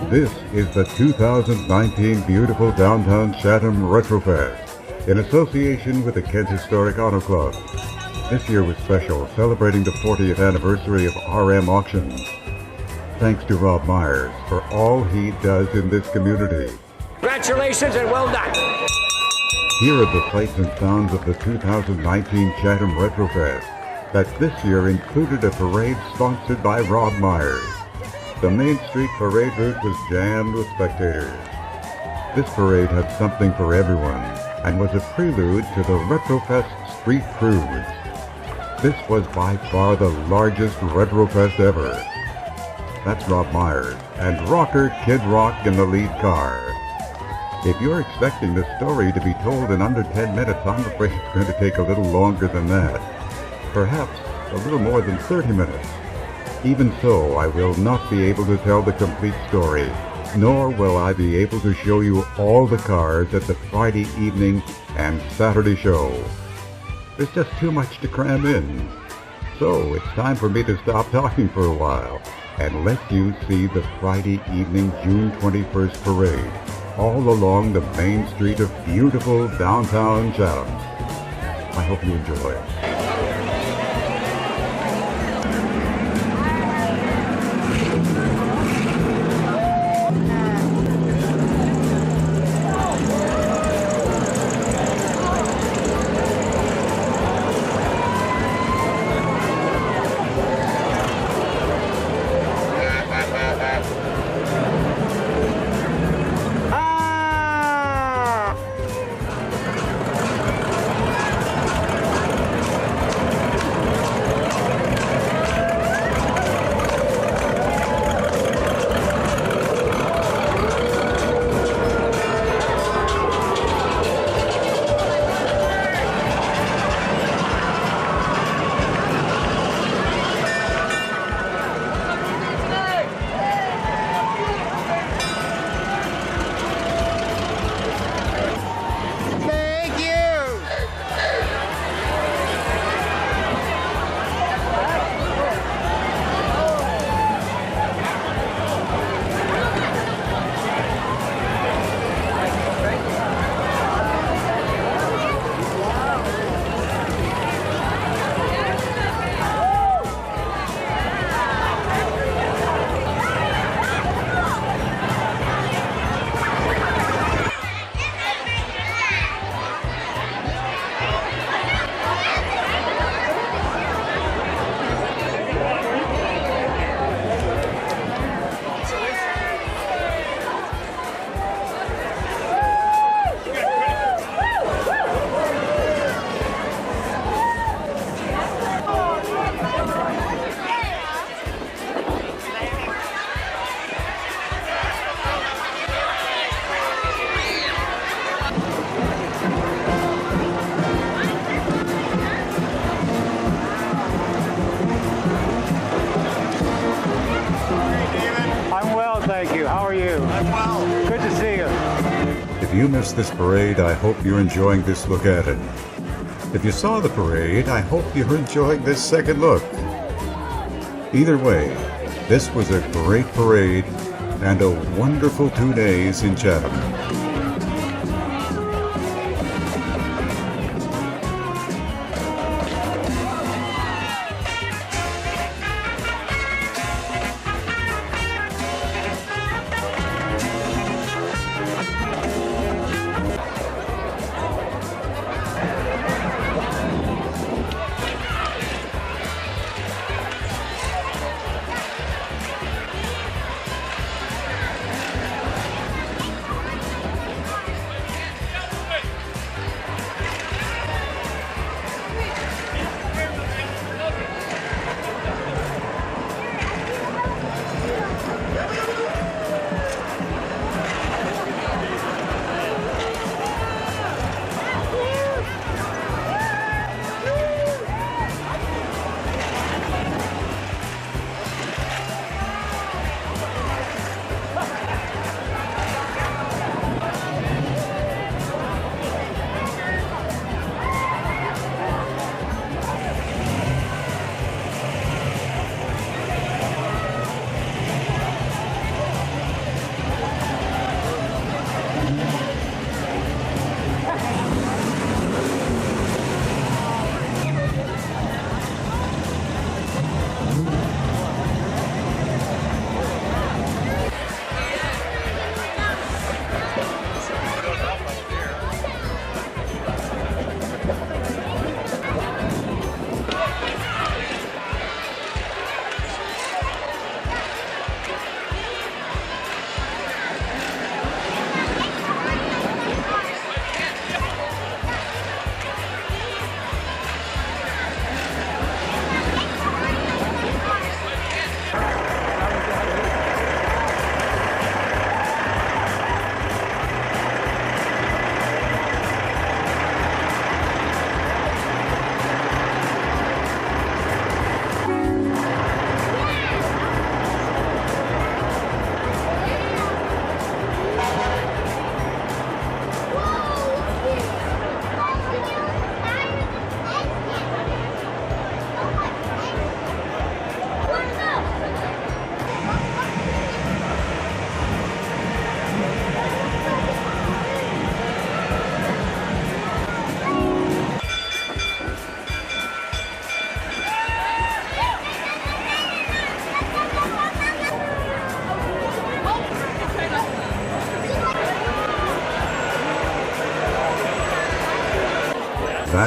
This is the 2019 beautiful downtown Chatham RetroFest in association with the Kent Historic Auto Club. This year was special, celebrating the 40th anniversary of RM Auctions. Thanks to Rob Myers for all he does in this community. Congratulations and well done. Here are the sights and sounds of the 2019 Chatham RetroFest that this year included a parade sponsored by Rob Myers. The Main Street parade route was jammed with spectators. This parade had something for everyone and was a prelude to the RetroFest Street Cruise. This was by far the largest RetroFest ever. That's Rob Myers and rocker Kid Rock in the lead car. If you're expecting the story to be told in under 10 minutes, I'm afraid it's going to take a little longer than that. Perhaps a little more than 30 minutes. Even so, I will not be able to tell the complete story, nor will I be able to show you all the cars at the Friday evening and Saturday show. There's just too much to cram in. So it's time for me to stop talking for a while and let you see the Friday evening June 21st parade all along the main street of beautiful downtown Chatham. I hope you enjoy it. Thank you. How are you? I'm well. Good to see you. If you missed this parade, I hope you're enjoying this look at it. If you saw the parade, I hope you're enjoying this second look. Either way, this was a great parade and a wonderful 2 days in Chatham.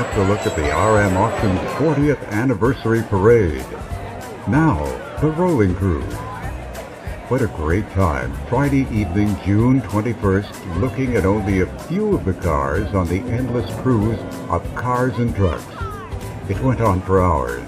back to look at the RM Auction's 40th anniversary parade. Now, the rolling cruise. What a great time, Friday evening, June 21st, looking at only a few of the cars on the endless cruise of cars and trucks. It went on for hours.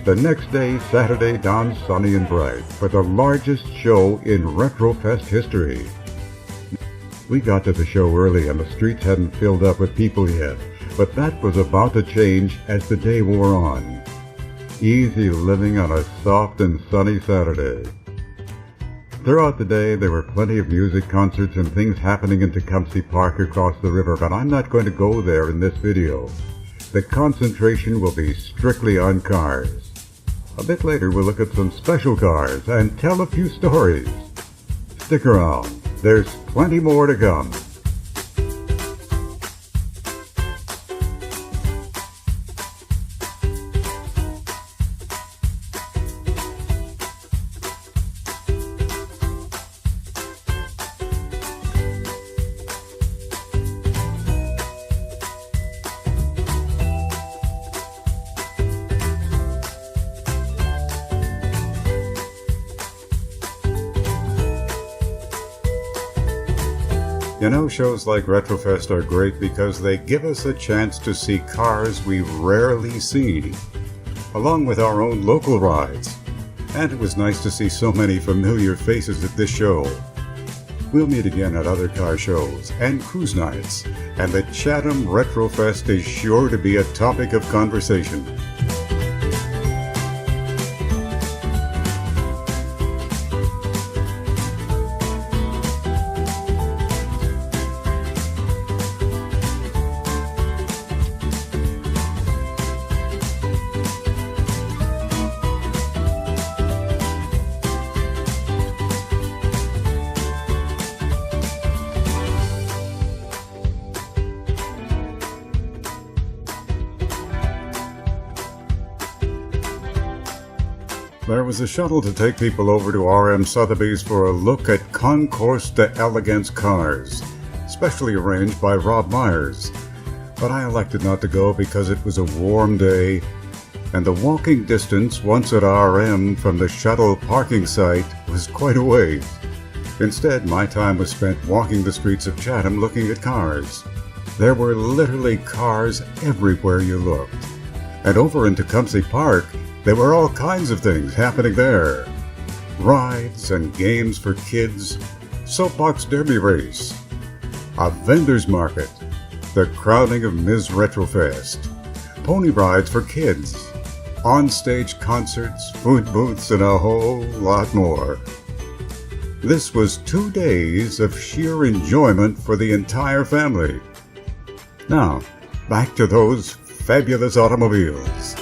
The next day, Saturday, dawned sunny and bright for the largest show in RetroFest history. We got to the show early and the streets hadn't filled up with people yet, but that was about to change as the day wore on. Easy living on a soft and sunny Saturday. Throughout the day, there were plenty of music concerts and things happening in Tecumseh Park across the river, but I'm not going to go there in this video. The concentration will be strictly on cars. A bit later, we'll look at some special cars and tell a few stories. Stick around. There's plenty more to come. You know, shows like RetroFest are great because they give us a chance to see cars we rarely see, along with our own local rides. And it was nice to see so many familiar faces at this show. We'll meet again at other car shows and cruise nights, and the Chatham RetroFest is sure to be a topic of conversation. There was a shuttle to take people over to RM Sotheby's for a look at Concours d'Elegance cars, specially arranged by Rob Myers. But I elected not to go because it was a warm day, and the walking distance once at RM from the shuttle parking site was quite a ways. Instead, my time was spent walking the streets of Chatham looking at cars. There were literally cars everywhere you looked. And over in Tecumseh Park, There were all kinds of things happening there. Rides and games for kids, soapbox derby race, a vendor's market, the crowning of Ms. RetroFest, pony rides for kids, on-stage concerts, food booths, and a whole lot more. This was 2 days of sheer enjoyment for the entire family. Now, back to those fabulous automobiles.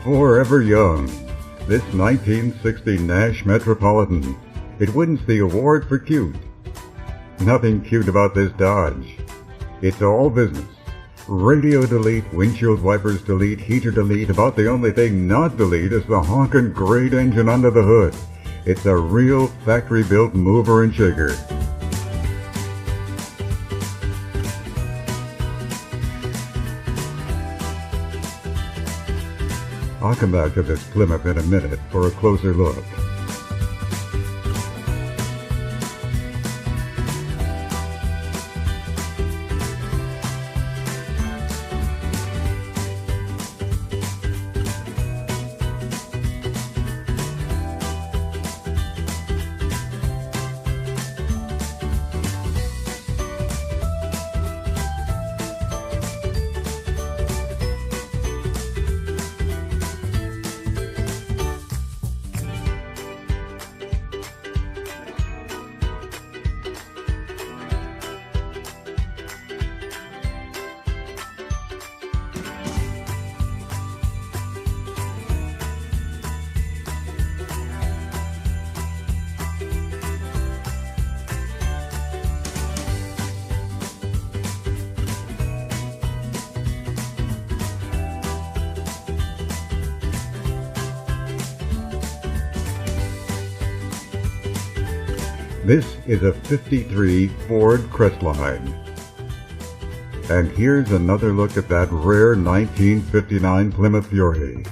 forever young. This 1960 Nash Metropolitan. It wins the award for cute. Nothing cute about this Dodge. It's all business. Radio delete, windshield wipers delete, heater delete. About the only thing not delete is the honkin' great engine under the hood. It's a real factory-built mover and shaker. I'll come back to this Plymouth in a minute for a closer look. This is a 53 Ford Crestline. And here's another look at that rare 1959 Plymouth Fury.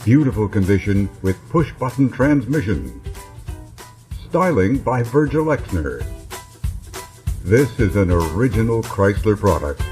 Beautiful condition with push-button transmission. Styling by Virgil Exner. This is an original Chrysler product.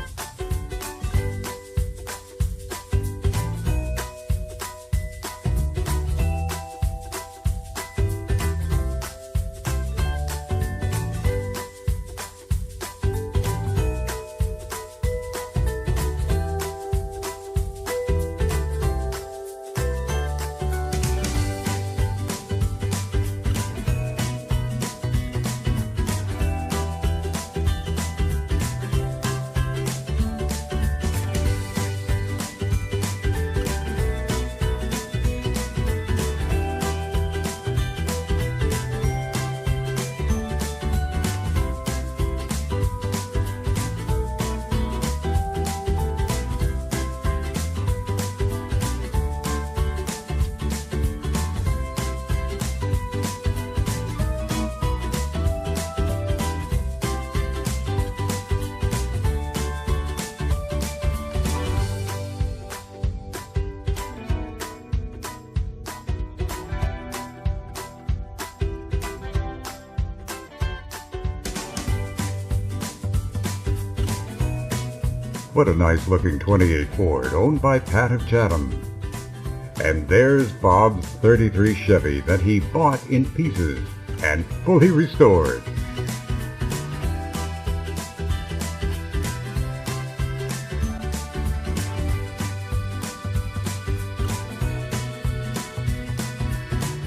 What a nice looking 28 Ford, owned by Pat of Chatham. And there's Bob's 33 Chevy that he bought in pieces and fully restored.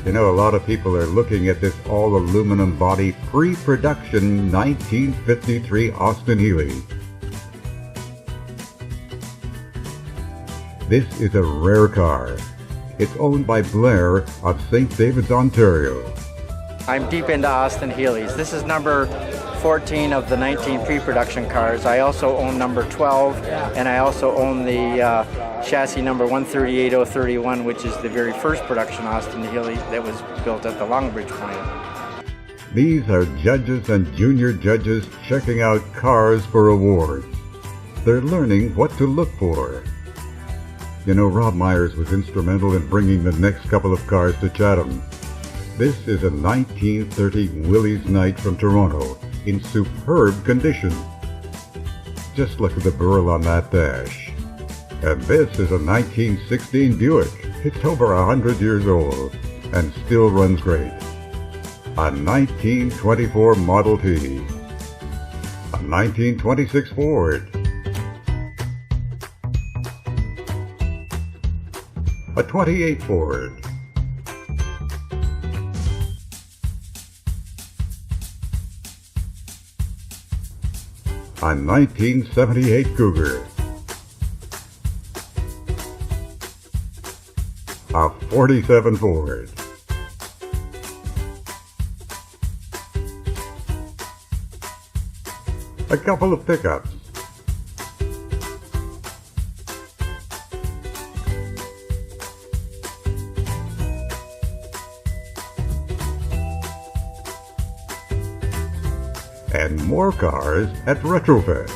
You know, a lot of people are looking at this all-aluminum body pre-production 1953 Austin Healey. This is a rare car. It's owned by Blair of St. David's, Ontario. I'm deep into Austin Healey's. This is number 14 of the 19 pre-production cars. I also own number 12, and I also own the chassis number 138031, which is the very first production Austin Healey that was built at the Longbridge plant. These are judges and junior judges checking out cars for awards. They're learning what to look for. You know, Rob Myers was instrumental in bringing the next couple of cars to Chatham. This is a 1930 Willys Knight from Toronto in superb condition. Just look at the burl on that dash. And this is a 1916 Buick. It's over 100 years old and still runs great. A 1924 Model T. a 1926 Ford, a 28 Ford, a 1978 Cougar, a 47 Ford, a couple of pickups, and more cars at RetroFest.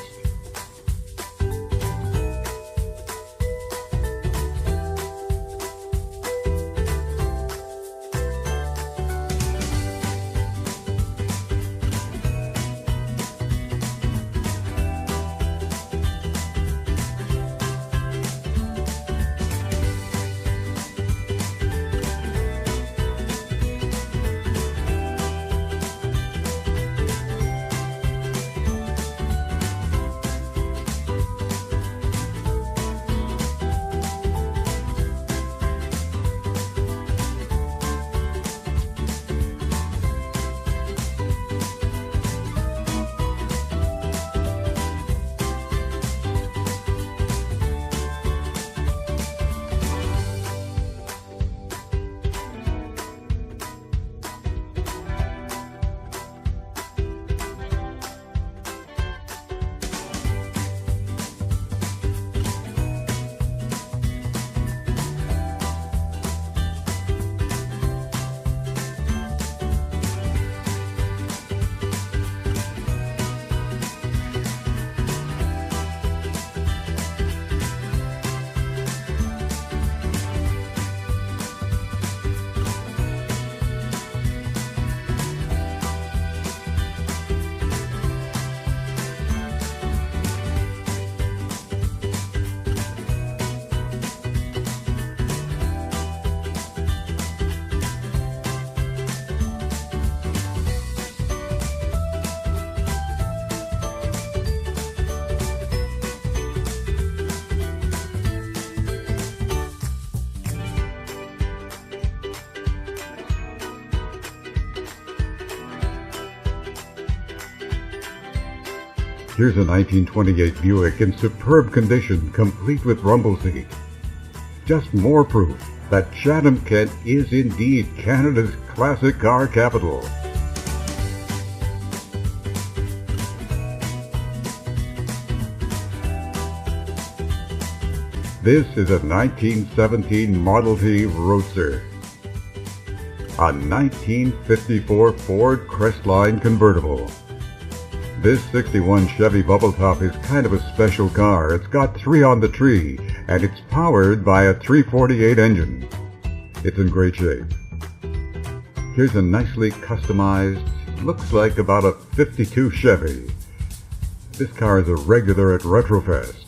Here's a 1928 Buick in superb condition, complete with rumble seat. Just more proof that Chatham, Kent is indeed Canada's classic car capital. This is a 1917 Model T Roadster, a 1954 Ford Crestline convertible. This 61 Chevy Bubble Top is kind of a special car. It's got 3 on the tree, and it's powered by a 348 engine. It's in great shape. Here's a nicely customized, looks like about a 52 Chevy. This car is a regular at RetroFest.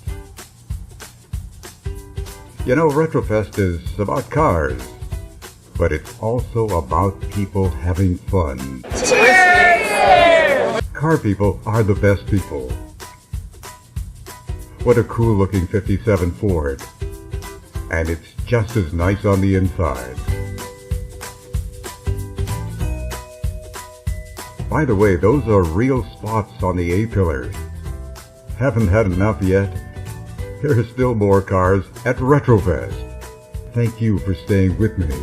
You know, RetroFest is about cars, but it's also about people having fun. Car people are the best people. What a cool looking 57 Ford. And it's just as nice on the inside. By the way, those are real spots on the A-pillars. Haven't had enough yet? There are still more cars at RetroFest. Thank you for staying with me.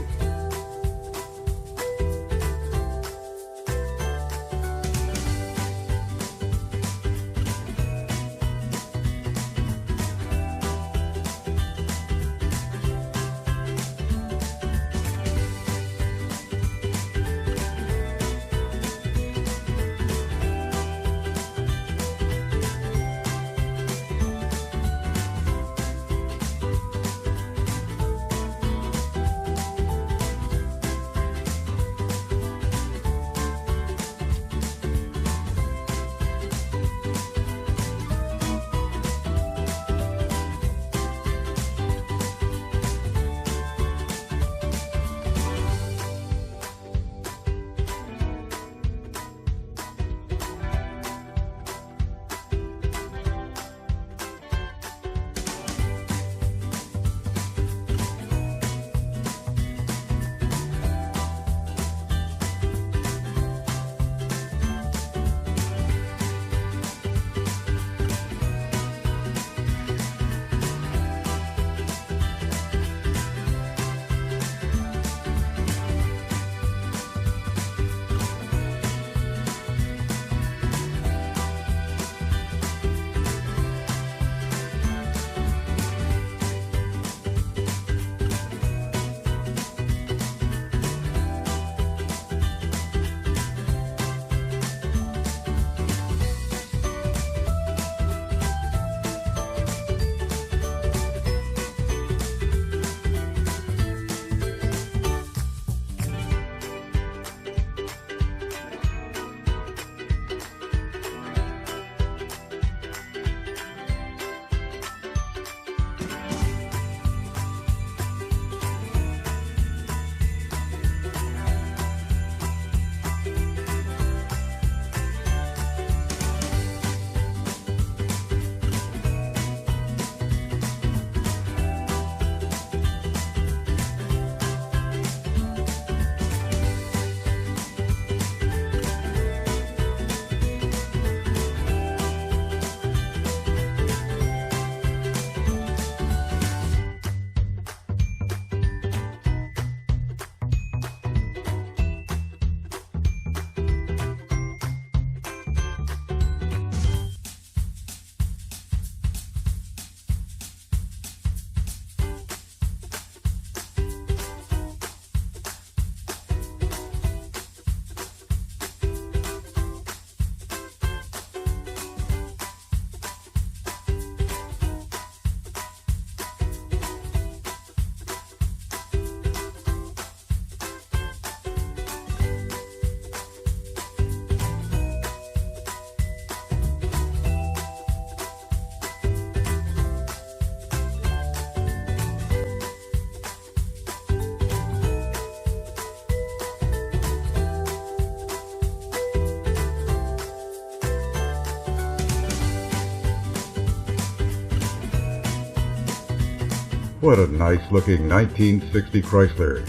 What a nice-looking 1960 Chrysler.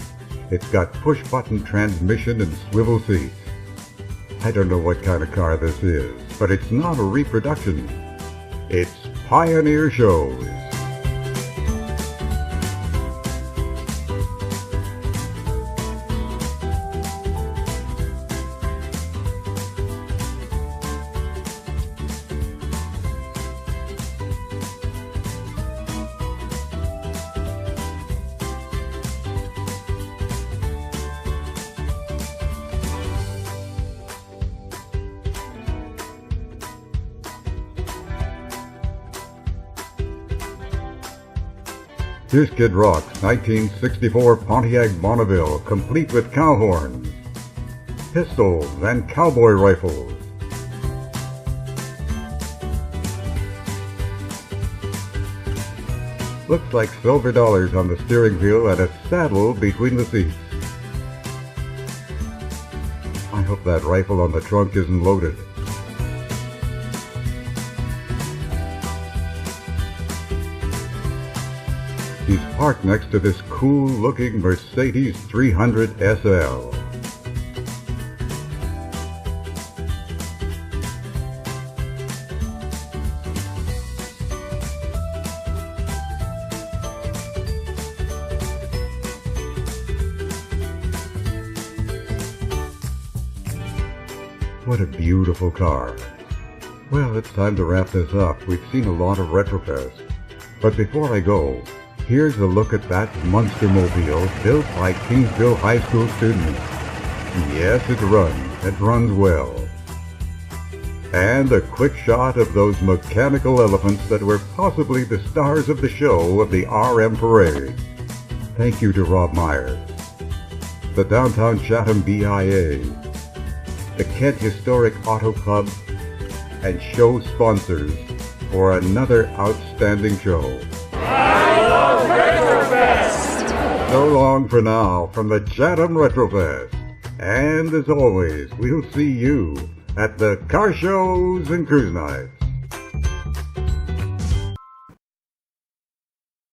It's got push-button transmission and swivel seats. I don't know what kind of car this is, but it's not a reproduction. It's Pioneer Shows. Here's Kid Rock's 1964 Pontiac Bonneville, complete with cow horns, pistols, and cowboy rifles. Looks like silver dollars on the steering wheel and a saddle between the seats. I hope that rifle on the trunk isn't loaded. He's parked next to this cool-looking Mercedes 300 SL. What a beautiful car. Well, it's time to wrap this up. We've seen a lot of RetroFest. But before I go, here's a look at that Monstermobile built by Kingsville High School students. Yes, it runs well. And a quick shot of those mechanical elephants that were possibly the stars of the show of the RM Parade. Thank you to Rob Myers, the Downtown Chatham BIA, the Kent Historic Auto Club, and show sponsors for another outstanding show. So long for now from the Chatham RetroFest. And as always, we'll see you at the car shows and cruise nights.